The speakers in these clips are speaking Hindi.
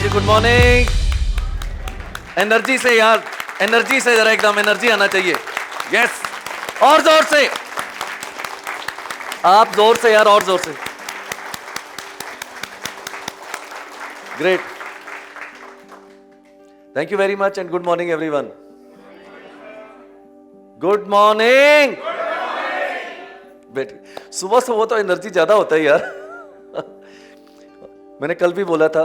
जी, गुड मॉर्निंग। एनर्जी से यार, एनर्जी से जरा एकदम एनर्जी आना चाहिए। यस, और जोर से, आप जोर से यार, और जोर से। Great, thank you very much and good morning everyone. Good morning बेटी। सुबह सुबह तो एनर्जी ज्यादा होता है यार। मैंने कल भी बोला था,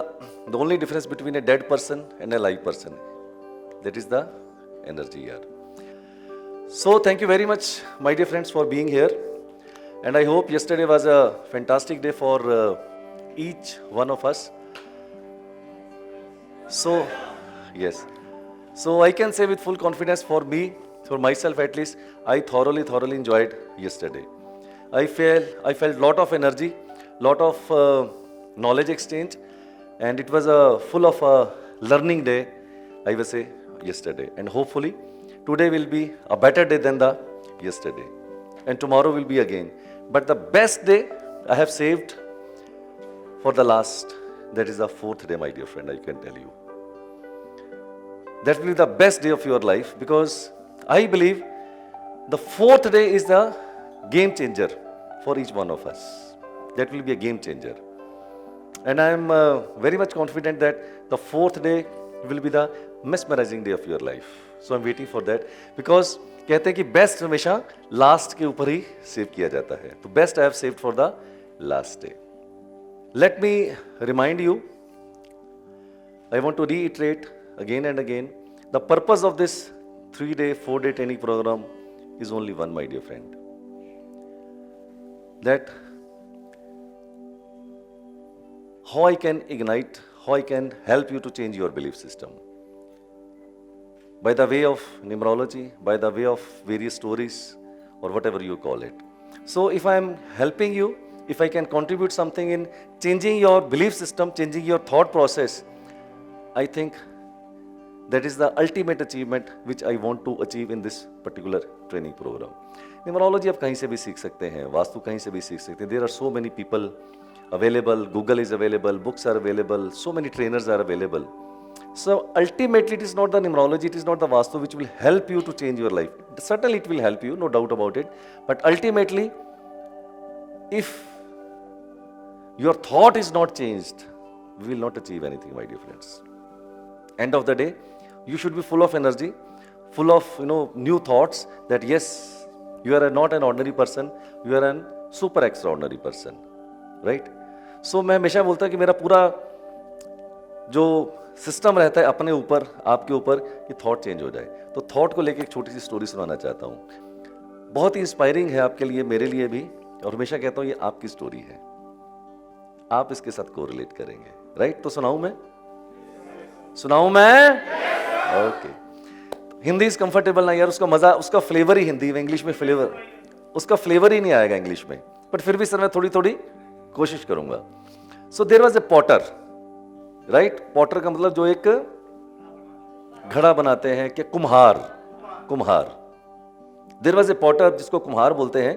the only difference between a dead person and a live person, that is the energy यार। So thank you very much my dear friends for being here, and I hope yesterday was a fantastic day for each one of us. So yes, so I can say with full confidence, for me, for myself at least, I thoroughly enjoyed yesterday. I felt lot of energy, lot of knowledge exchange, and it was a full of a learning day, I will say, yesterday. And hopefully today will be a better day than the yesterday, and tomorrow will be again. But the best day I have saved for the last, that is the fourth day, my dear friend, I can tell you. That will be the best day of your life, because I believe the fourth day is the game changer for each one of us. That will be a game changer. And I am very much confident that the fourth day will be the mesmerizing day of your life. So I am waiting for that, because कहते हैं कि बेस्ट हमेशा लास्ट के ऊपर ही सेव किया जाता है। तो best I have saved for the last day. Let me remind you, I want to reiterate again and again, the purpose of this 3-day 4-day training program is only one, my dear friend, that how I can ignite, how I can help you to change your belief system by the way of numerology, by the way of various stories, or whatever you call it. So if I am helping you, if I can contribute something in changing your belief system, changing your thought process, I think that is the ultimate achievement which I want to achieve in this particular training program. Numerology आप कहीं से भी सीख सकते हैं, वास्तु कहीं से भी सीख सकते हैं. There are so many people available, Google is available, books are available, so many trainers are available. So ultimately it is not the numerology, it is not the vastu which will help you to change your life. Certainly it will help you, no doubt about it. But ultimately, if your thought is not changed, we will not achieve anything, my dear friends. End of the day, you should be full of energy, full of new thoughts, that yes, you are not an ordinary person, you are an super extraordinary person, right? So मैं हमेशा बोलता हूँ कि मेरा पूरा जो सिस्टम रहता है अपने ऊपर, आपके ऊपर, कि थॉट चेंज हो जाए. तो थॉट को लेके एक छोटी सी स्टोरी सुनाना चाहता हूँ. बहुत ही इंस्पायरिंग है आपके लिए, मेरे लिए भी, और हमेशा कहता हूँ ये आपकी स्टोरी है, आप इसके साथ कोरिलेट करेंगे, राइट? तो सुनाऊं मैं? ओके. हिंदी इज कंफर्टेबल ना यार, उसका मजा, उसका फ्लेवर ही हिंदी में, इंग्लिश में फ्लेवर, उसका फ्लेवर ही नहीं आएगा इंग्लिश में. बट फिर भी सर मैं थोड़ी थोड़ी कोशिश करूंगा. So there was a potter, right? Potter का मतलब जो एक घड़ा बनाते हैं, कि कुम्हार. कुम्हार. देयर वाज ए पॉटर, जिसको कुम्हार बोलते हैं.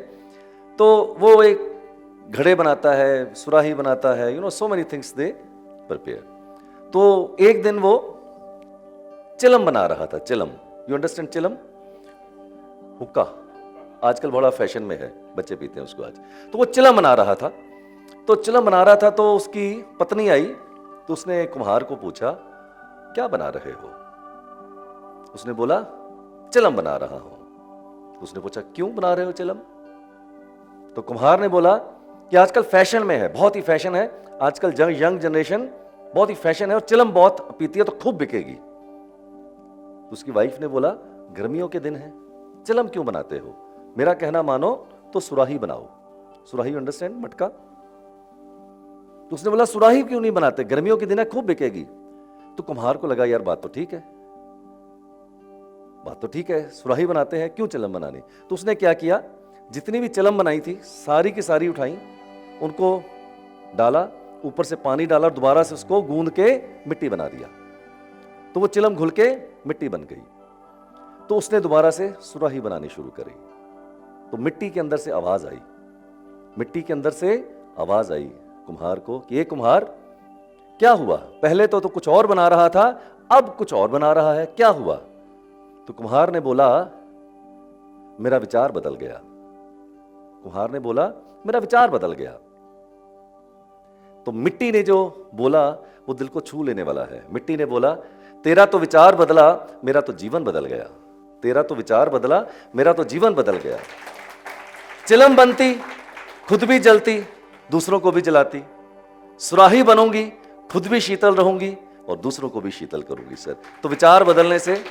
तो वो एक घड़े बनाता है, सुराही बनाता है, so many things they prepare. तो एक दिन वो चिलम बना रहा था. चिलम, यू अंडरस्टैंड चिलम? हुक्का आजकल बड़ा फैशन में है, बच्चे पीते हैं उसको आज. तो वो चिलम बना रहा था. तो चिलम बना रहा था, तो उसकी पत्नी आई, तो उसने कुम्हार को पूछा, क्या बना रहे हो? उसने बोला, चिलम बना रहा हूं. तो उसने पूछा, क्यों बना रहे हो चिलम? तो कुम्हार ने बोला कि आजकल फैशन में है, बहुत ही फैशन है आजकल, यंग जनरेशन बहुत ही फैशन है, और चिलम बहुत पीती है तो खूब बिकेगी. तो उसकी वाइफ ने बोला, गर्मियों के दिन है, चिलम क्यों बनाते हो? मेरा कहना मानो तो सुराही बनाओ. सुराही, अंडरस्टैंड? मटका. तो उसने बोला, सुराही क्यों नहीं बनाते, गर्मियों के दिन है, खूब बिकेगी. तो कुम्हार को लगा, यार बात तो ठीक है, बात तो ठीक है, सुराही बनाते हैं, क्यों चिलम बनानी? तो उसने क्या किया, जितनी भी चिलम बनाई थी सारी की सारी उठाई, उनको डाला, ऊपर से पानी डाला, दोबारा से उसको गूंद के मिट्टी बना दिया. तो वो चिलम घुल के मिट्टी बन गई. तो उसने दोबारा से सुराही बनानी शुरू करी. तो मिट्टी के अंदर से आवाज आई, मिट्टी के अंदर से आवाज आई कुम्हार को कि ये कुम्हार, क्या हुआ? पहले तो कुछ और बना रहा था, अब कुछ और बना रहा है, क्या हुआ? तो कुम्हार ने बोला, मेरा विचार बदल गया। कुम्हार ने बोला, मेरा विचार बदल गया। तो मिट्टी ने जो बोला वो दिल को छू लेने वाला है। मिट्टी ने बोला, तेरा तो विचार बदला, मेरा तो जीवन बदल गया। तेरा तो विचार बदला, मेरा तो जीवन बदल गया। चिलम बनती, खुद भी जलती, दूसरों को भी जलाती। सुराही बनूंगी, खुद भी शीतल रहूंगी और दूसरों को भी शीतल करूंगी। सर, तो विचार बदलने से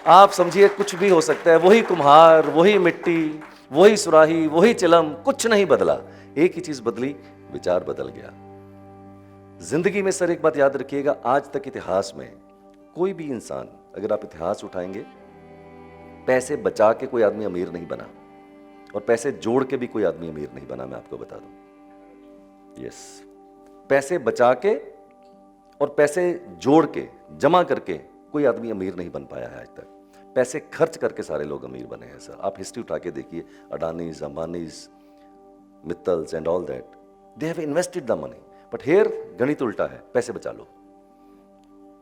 आप समझिए कुछ भी हो सकता है। वही कुम्हार, वही मिट्टी, वही सुराही, वही चिलम, कुछ नहीं बदला। एक ही चीज बदली, विचार बदल गया। जिंदगी में सर एक बात याद रखिएगा, आज तक इतिहास में कोई भी इंसान, अगर आप इतिहास उठाएंगे, पैसे बचा के कोई आदमी अमीर नहीं बना और पैसे जोड़ के भी कोई आदमी अमीर नहीं बना। मैं आपको बता दूं, यस, पैसे बचा के और पैसे जोड़ के, जमा करके कोई आदमी अमीर नहीं बन पाया है आज तक। पैसे खर्च करके सारे लोग अमीर बने हैं। सर, आप हिस्ट्री उठा के देखिए, Adanis, Ambanis, Mittals and all that, they have invested the money. But here गणित उल्टा है, पैसे बचा लो,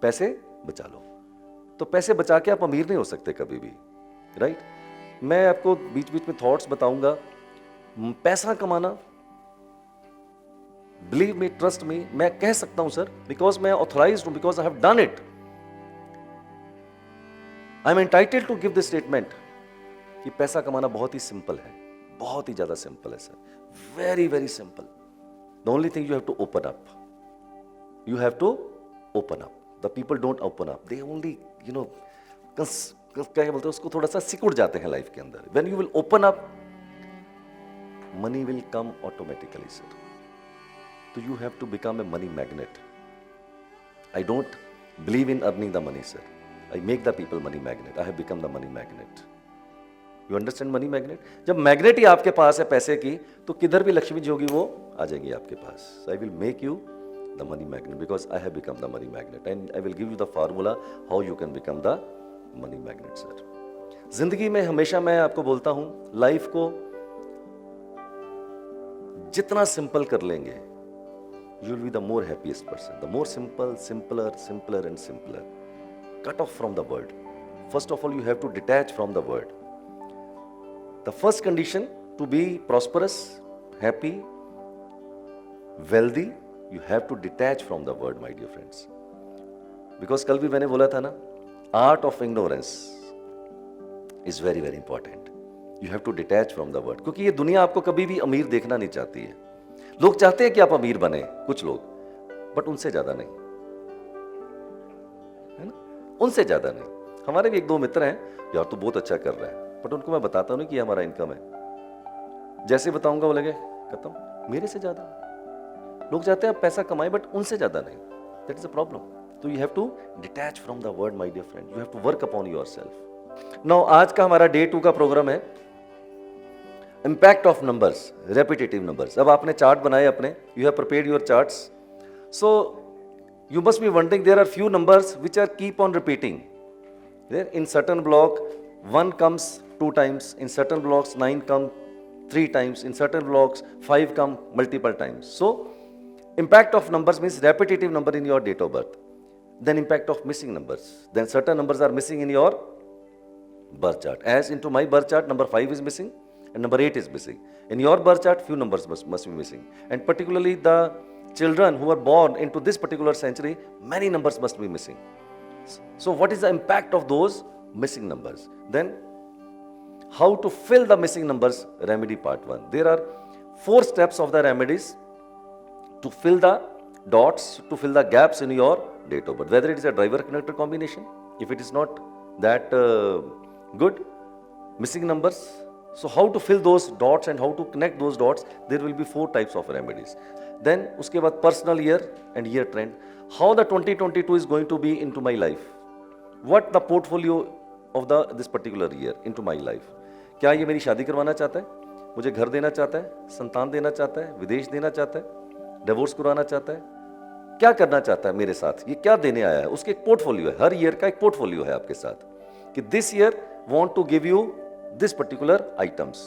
पैसे बचा लो। तो पैसे बचा के आप अमीर नहीं हो सकते कभी भी, राइट? मैं आपको बीच बीच में थॉट्स बताऊंगा। पैसा कमाना, बिलीव मी, ट्रस्ट मी, मैं कह सकता हूं सर, बिकॉज मैं ऑथराइज्ड हूं, because I have done it. I am entitled to give this statement कि पैसा कमाना बहुत ही सिंपल है, बहुत ही ज्यादा सिंपल है sir, very very simple. The only thing you have to open up, you have to open up. The people don't open up, they only क्या बोलते हैं उसको, थोड़ा सा सिकुड़ जाते हैं लाइफ के अंदर। When you will open up, money will come automatically sir. तो you have to become a money magnet. I don't believe in earning the money sir, I make the people money magnet. I have become the money magnet. You understand money magnet? जब मैग्नेट ही आपके पास है पैसे की, तो किधर भी लक्ष्मी जी होगी वो आ जाएंगी आपके पास। I will make you the money magnet because I have become the money magnet and I will give you the formula how you can become the money magnet sir. जिंदगी में हमेशा मैं आपको बोलता हूं, लाइफ को जितना सिंपल कर लेंगे, you will be the more happiest person. The more simple, simpler, simpler and simpler. Cut off from the world. First of all, you have to detach from the world. The first condition to be prosperous, happy, wealthy, you have to detach from the world, my dear friends. Because कल भी मैंने बोला था ना, art of ignorance is very very important. You have to detach from the world. क्योंकि ये दुनिया आपको कभी भी अमीर देखना नहीं चाहती है। लोग चाहते हैं कि आप अमीर बने, कुछ लोग, बट उनसे ज्यादा नहीं, है ना? उनसे ज्यादा नहीं। हमारे भी एक दो मित्र हैं, यार तू बहुत अच्छा कर रहा है, बट उनको मैं बताता हूं नहीं कि हमारा इनकम है। जैसे बताऊंगा वो लगे खत्म, मेरे से ज्यादा। लोग चाहते हैं आप पैसा कमाएं, बट उनसे ज्यादा नहीं। That is a problem. तो you have to detach from the world my dear friend, you have to work upon yourself. Now आज का हमारा डे 2 का प्रोग्राम है impact of numbers, repetitive numbers. अब आपने चार्ट बनाए अपने, you have prepared your charts. So you must be wondering, there are few numbers which are keep on repeating. There in certain block 1 comes 2 times, in certain blocks 9 come 3 times, in certain blocks 5 come multiple times. So impact of numbers means repetitive number in your date of birth. Then impact of missing numbers. Then certain numbers are missing in your birth chart. As into my birth chart, number 5 is missing and number 8 is missing. In your birth chart, few numbers must be missing. And particularly the children who are born into this particular century, many numbers must be missing. So what is the impact of those missing numbers? Then how to fill the missing numbers, remedy part 1. There are 4 steps of the remedies to fill the dots, to fill the gaps in your date of birth. Whether it is a driver connector combination, if it is not that good, missing numbers. So how to fill those dots and how to connect those dots, there will be 4 types of remedies. Then उसके बाद personal year and year trend, how the 2022 is going to be into my life, what the portfolio of the this particular year into my life. क्या ये मेरी शादी करवाना चाहता है, मुझे घर देना चाहता है, संतान देना चाहता है, विदेश देना चाहता है, डिवोर्स करवाना चाहता है, क्या करना चाहता है मेरे साथ, ये क्या देने आया है, उसके एक पोर्टफोलियो है। हर ईयर का एक पोर्टफोलियो है आपके साथ कि this year want to give you this particular items,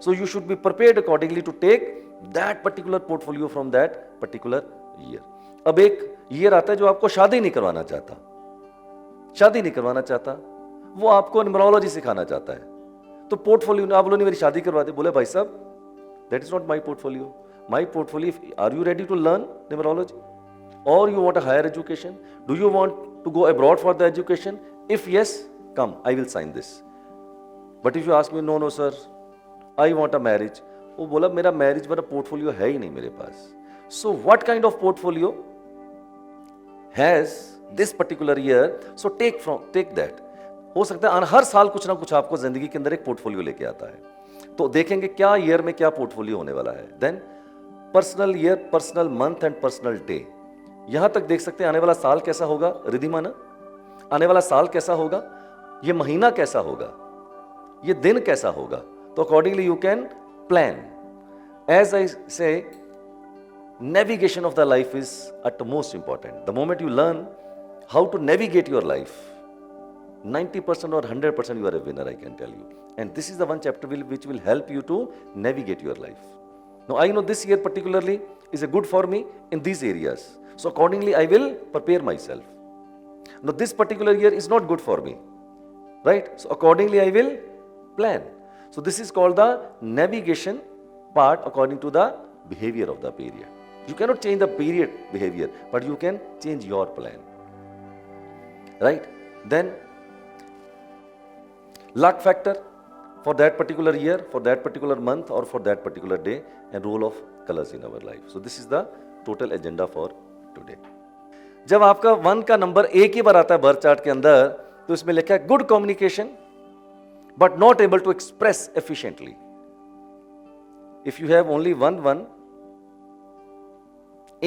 so you should be prepared accordingly to take that particular portfolio from that particular year. अब एक ईयर आता है जो आपको शादी नहीं करवाना चाहता, शादी नहीं करवाना चाहता, वो आपको न्यूमरोलॉजी सिखाना चाहता है। तो पोर्टफोलियो, आप लोगों ने मेरी शादी करवा दी, बोले भाई साहब that is not my portfolio. My portfolio, are you ready to learn numerology or you want a higher education? Do you want to go abroad for the education? If yes, come, I will sign this. But if you ask me, no no sir, I want a marriage, वो बोला मेरा मैरिज वाला पोर्टफोलियो है ही नहीं मेरे पास। So what kind of portfolio has this particular year? So take that. हो सकता है हर साल कुछ ना कुछ आपको जिंदगी के अंदर एक पोर्टफोलियो लेके आता है। तो देखेंगे क्या ईयर में क्या पोर्टफोलियो होने वाला है। Then personal year, personal month and personal day. यहां तक देख सकते हैं आने वाला साल कैसा होगा रिधिमाना, आने वाला साल कैसा होगा, ये महीना कैसा होगा, ये दिन कैसा होगा। तो accordingly you can plan. As I say, navigation of the life is at most important. The moment you learn how to navigate your life, 90% or 100% you are a winner, I can tell you. And this is the one chapter which will help you to navigate your life. Now I know this year particularly is a good for me in these areas. So accordingly I will prepare myself. Now this particular year is not good for me, right? So accordingly I will plan. So this is called the navigation part according to the behavior of the period. You cannot change the period behavior, but you can change your plan, right? Then luck factor for that particular year, for that particular month or for that particular day, and role of colors in our life. So this is the total agenda for today. जब आपका 1 का नंबर एक ही बार आता है बर्थ चार्ट के अंदर, तो इसमें लिखा है good communication but not able to express efficiently. If you have only 1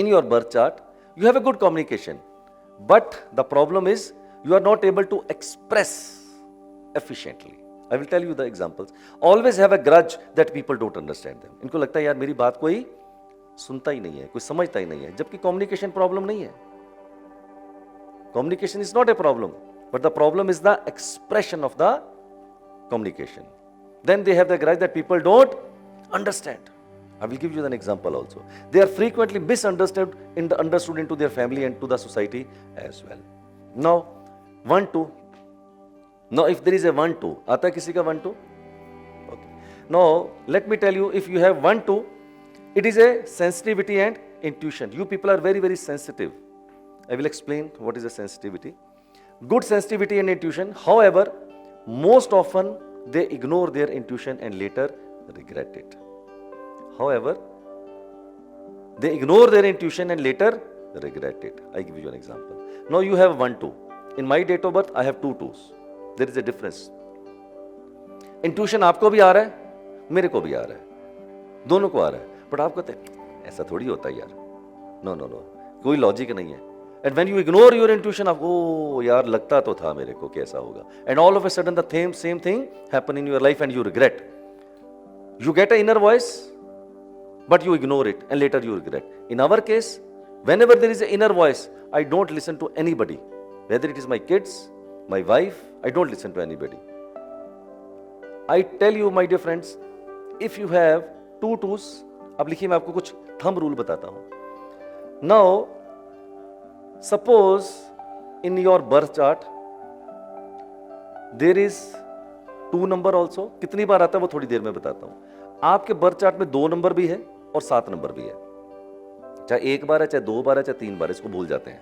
in your birth chart, you have a good communication, but the problem is you are not able to express efficiently. I will tell you the examples. Always have a grudge that people don't understand them. इनको लगता है यार मेरी बात कोई सुनता ही नहीं है, कोई समझता ही नहीं है, जबकि communication problem नहीं है. Communication is not a problem, but the problem is the expression of the communication. Then they have the grudge that people don't understand. I will give you an example also. They are frequently misunderstood understood into their family and to the society as well. Now, 1, 2. Now, if there is a 1, 2, आता है किसी का 1, 2? Okay. Now, let me tell you, if you have 1, 2, it is a sensitivity and intuition. You people are very, very sensitive. I will explain what is a sensitivity. Good sensitivity and intuition. However, most often they ignore their intuition and later regret it. However, they ignore their intuition and later regret it. I give you an example. Now you have 1, 2. In my date of birth, I have 2 2s. There is a difference. Intuition आपको भी आ रहा है, मेरे को भी आ रहा है, दोनों को आ रहा है. But आप कहते हैं ऐसा थोड़ी होता है यार. No, no, no. कोई लॉजिक नहीं है. And when you ignore your intuition, आप ओ यार लगता तो था मेरे को कैसा होगा. And all of a sudden the same thing happen in your life and you regret. You get an inner voice, but you ignore it and later you regret. In our case, whenever there is an inner voice, I don't listen to anybody. Whether it is my kids, my wife, I don't listen to anybody. I tell you, my dear friends, if you have 2 2s, अब लिखिए मैं आपको कुछ thumb rule बताता हूँ. Now, suppose in your birth chart, there is 2 number also. कितनी बार आता है वो थोड़ी देर में बताता हूँ. आपके बर्थ चार्ट में 2 नंबर भी है और 7 नंबर भी है. चाहे 1 बार है, चाहे 2 बार है, चाहे 3 बार, इसको भूल जाते हैं.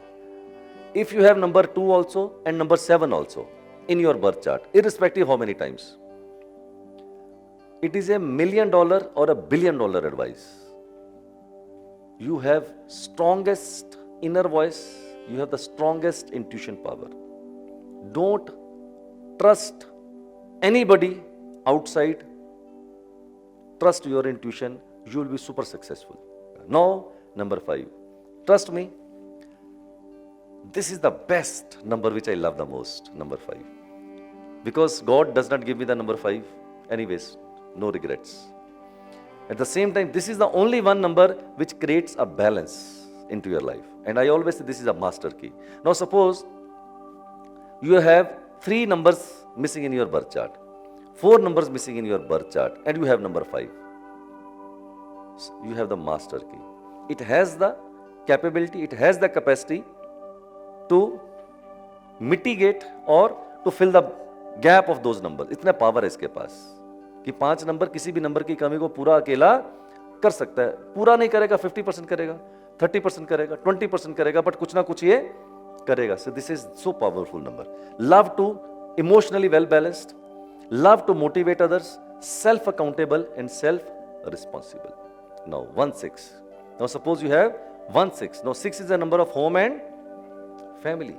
If you have number 2 also and number 7 also in your birth chart, irrespective how many times, it is $1 million or $1 billion advice. You have strongest inner voice, you have the strongest intuition power. Don't trust anybody outside. Trust your intuition, you will be super successful. Now, number 5. Trust me, this is the best number which I love the most, number 5. Because God does not give me the number 5. Anyways, no regrets. At the same time, this is the only one number which creates a balance into your life. And I always say this is a master key. Now, suppose you have 3 numbers missing in your birth chart, 4 numbers missing in your birth chart, and you have number 5. You have the master key. It has the capability, it has the capacity to mitigate और to fill the gap of those number. इतना पावर है इसके पास कि 5 नंबर किसी भी नंबर की कमी को पूरा अकेला कर सकता है। पूरा नहीं करेगा, 50% करेगा, 30% करेगा, 20% करेगा, बट कुछ ना कुछ ये करेगा। So this is so powerful number. Love to emotionally well balanced, love to motivate others, self accountable and self responsible. Now 1-6. Now suppose you have 1-6. Now 6 is the number of home and family.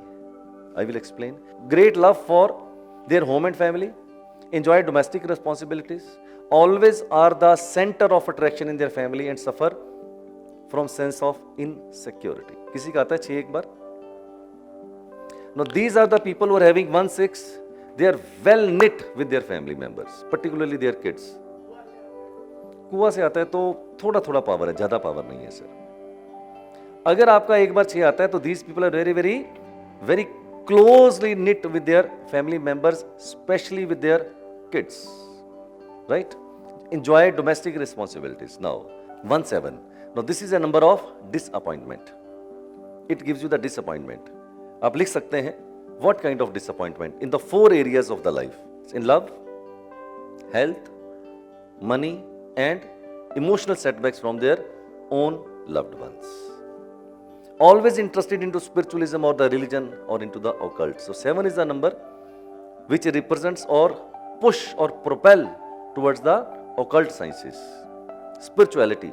I will explain. Great love for their home and family, enjoy domestic responsibilities, always are the center of attraction in their family and suffer from sense of insecurity. किसी का आता है 6 एक बार? Now these are the people who are having 1-6. They are well knit with their family members, particularly their kids. कुआं से आता है तो थोड़ा थोड़ा पावर है, ज्यादा पावर नहीं है सर। अगर आपका एक बार 6 आता है तो these people are very very very closely knit with their family members, especially with their kids, right? Enjoy domestic responsibilities. Now 1-7. Now this is a number of disappointment. It gives you the disappointment. आप लिख सकते हैं what kind of disappointment in the 4 areas of the life: in love, health, money and emotional setbacks from their own loved ones. Always interested into spiritualism or the religion or into the occult. So 7 is the number which represents or push or propel towards the occult sciences, spirituality,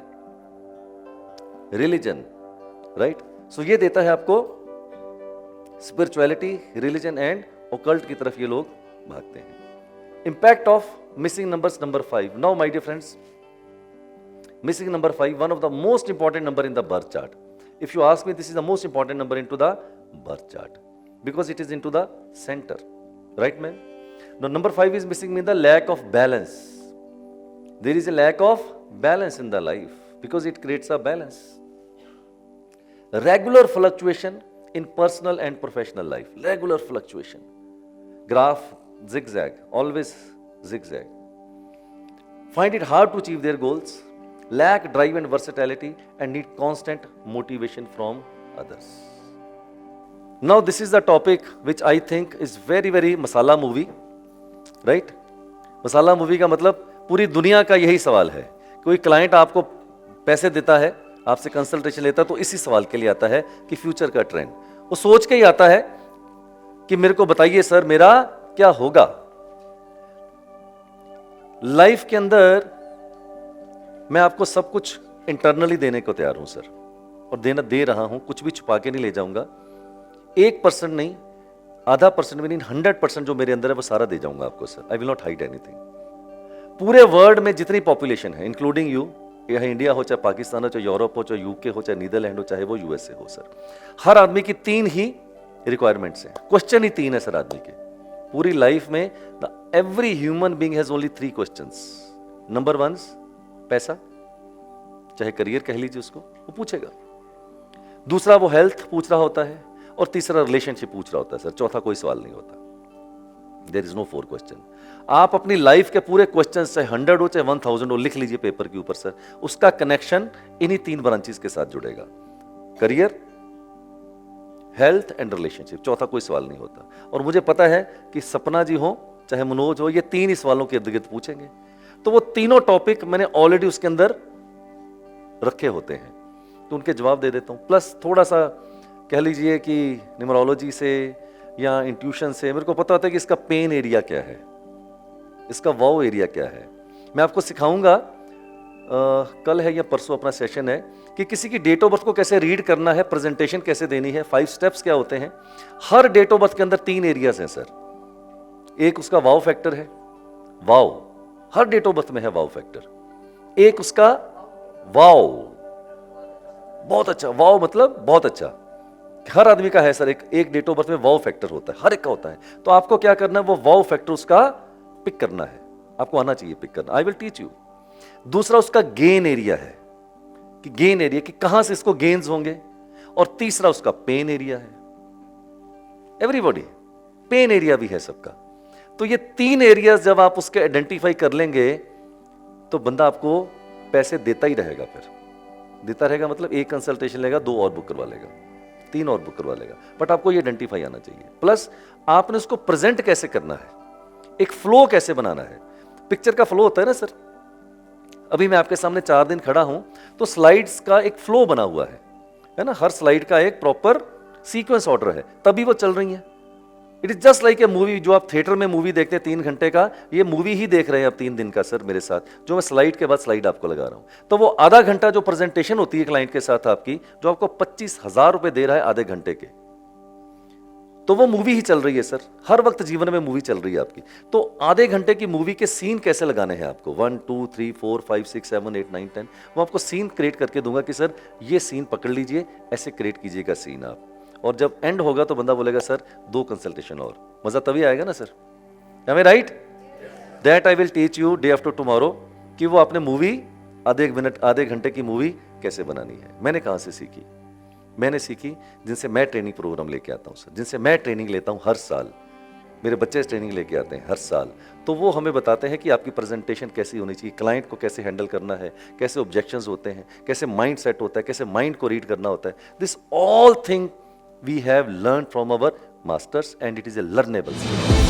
religion, right? So ये देता है आपको स्पिरिचुअलिटी, रिलीजन एंड ओकल्ट की तरफ ये लोग भागते हैं। Impact of missing numbers, number 5। Now my dear friends, missing number 5 one of the most important number in the birth chart. If you ask me, this is the most important number into the birth chart because it is into the center, right man? Now number 5 is missing me the lack of balance. There is a lack of balance in the life because it creates a balance. Regular fluctuation in personal and professional life. Regular fluctuation. Graph zigzag, always zigzag. Find it hard to achieve their goals. Lack drive and versatility and need constant motivation from others. Now this is the topic which I think is very very masala movie, right? Masala movie का मतलब पूरी दुनिया का यही सवाल है। कोई क्लाइंट आपको पैसे देता है, आपसे कंसल्टेशन लेता है तो इसी सवाल के लिए आता है कि फ्यूचर का ट्रेंड। वो सोच के ही आता है कि मेरे को बताइए सर मेरा क्या होगा। लाइफ के अंदर मैं आपको सब कुछ इंटरनली देने को तैयार हूं सर, और देना दे रहा हूं, कुछ भी छुपा के नहीं ले जाऊंगा। 1% नहीं, आधा परसेंट भी नहीं, 100% जो मेरे अंदर है वो सारा दे जाऊंगा आपको sir. I will not hide anything. पूरे वर्ल्ड में जितनी पॉपुलेशन है इंक्लूडिंग यू, चाहे इंडिया हो, चाहे पाकिस्तान हो, चाहे यूरोप हो, चाहे यूके हो, चाहे नीदरलैंड हो, चाहे वो यूएसए हो सर, हर आदमी की 3 ही रिक्वायरमेंट्स हैं। क्वेश्चन ही 3 है सर आदमी के पूरी लाइफ में। Every human being has only 3 questions. Number 1 पैसा, चाहे करियर कह लीजिए उसको, वो पूछेगा। दूसरा वो हेल्थ पूछ रहा होता है, और तीसरा रिलेशनशिप पूछ रहा होता है सर। चौथा कोई सवाल नहीं होता। There is no 4 question. आप अपनी लाइफ के पूरे क्वेश्चन चाहे 100 हो चाहे 1000 हो, लिख लीजिए पेपर के ऊपर सर। उसका कनेक्शन इन्हीं 3 ब्रांचेस के साथ जुड़ेगा, करियर, हेल्थ एंड रिलेशनशिप। चौथा कोई सवाल नहीं होता। और मुझे पता है कि सपना जी हो चाहे मनोज हो, ये 3 ही सवालों के इर्द गिर्द पूछेंगे। तो वो तीनों टॉपिक मैंने ऑलरेडी उसके अंदर रखे होते हैं, तो उनके जवाब दे देता हूं। प्लस थोड़ा सा कह लीजिए कि न्यूमरोलॉजी से या इंट्यूशन से मेरे को पता होता है कि इसका पेन एरिया क्या है, इसका वाव एरिया क्या है। मैं आपको सिखाऊंगा, कल है या परसों अपना सेशन है, कि किसी की डेट ऑफ बर्थ को कैसे रीड करना है, प्रेजेंटेशन कैसे देनी है, 5 स्टेप्स क्या होते हैं। हर डेट ऑफ बर्थ के अंदर 3 एरियाज हैं सर। एक उसका वाव फैक्टर है, वाव हर डेट ऑफ बर्थ में है वाव फैक्टर। एक उसका वाव, बहुत अच्छा, वाव मतलब बहुत अच्छा, हर आदमी का है सर। एक डेट ऑफ बर्थ में वाव फैक्टर होता है, हर एक का होता है। तो आपको क्या करना है, वो वाव फैक्टर उसका पिक करना है, आपको आना चाहिए पिक करना। आई विल टीच यू। दूसरा उसका गेन एरिया है, कि गेन एरिया कि कहां से इसको गेन्स होंगे। और तीसरा उसका पेन एरिया है। एवरीबॉडी पेन एरिया भी है सबका। तो ये 3 एरियाज जब आप उसके आइडेंटिफाई कर लेंगे तो बंदा आपको पैसे देता ही रहेगा फिर। देता रहेगा मतलब एक कंसल्टेशन लेगा, 2 और बुक करवा लेगा, 3 और बुक करवा लेगा, बट आपको ये आइडेंटिफाई आना चाहिए। प्लस आपने उसको प्रेजेंट कैसे करना है, एक फ्लो कैसे बनाना है। पिक्चर का फ्लो होता है ना सर, अभी मैं आपके सामने 4 दिन खड़ा हूं तो स्लाइड्स का एक फ्लो बना हुआ है ना, हर स्लाइड का एक प्रॉपर सीक्वेंस ऑर्डर है, तभी वो चल रही है। It is just like a movie, जो आप थिएटर में मूवी देखते हैं 3 घंटे का, ये मूवी ही देख रहे हैं आप 3 दिन का सर मेरे साथ, जो मैं स्लाइड के बाद स्लाइड आपको लगा रहा हूं। तो वो आधा घंटा जो प्रेजेंटेशन होती है क्लाइंट के साथ आपकी, जो आपको 25,000 रुपए दे रहा है आधे घंटे के, तो वो मूवी ही चल रही है सर, हर वक्त जीवन में मूवी चल रही है आपकी। तो आधे घंटे की मूवी के सीन कैसे लगाने हैं आपको, 1 2 3 4 5 6 7 8 9 10, वो आपको सीन क्रिएट करके दूंगा कि सर ये सीन पकड़ लीजिए, ऐसे क्रिएट कीजिएगा सीन आप। और जब एंड होगा तो बंदा बोलेगा सर 2 कंसल्टेशन और, मजा तभी आएगा ना sir. Am I right? That I will teach you day after tomorrow, कि वो आपने मूवी आधे घंटे की मूवी कैसे बनानी है। मैंने कहां से सीखी? मैंने सीखी जिनसे मैं ट्रेनिंग प्रोग्राम लेके आता हूं सर, जिनसे मैं ट्रेनिंग लेता हूं हर साल, मेरे बच्चे ट्रेनिंग लेके आते हैं हर साल। तो वो हमें बताते हैं कि आपकी प्रेजेंटेशन कैसी होनी चाहिए, क्लाइंट को कैसे हैंडल करना है, कैसे ऑब्जेक्शंस होते हैं, कैसे माइंड सेट होता है, कैसे माइंड को रीड करना होता है। This all thing we have learn from our masters and it is a learnable skill.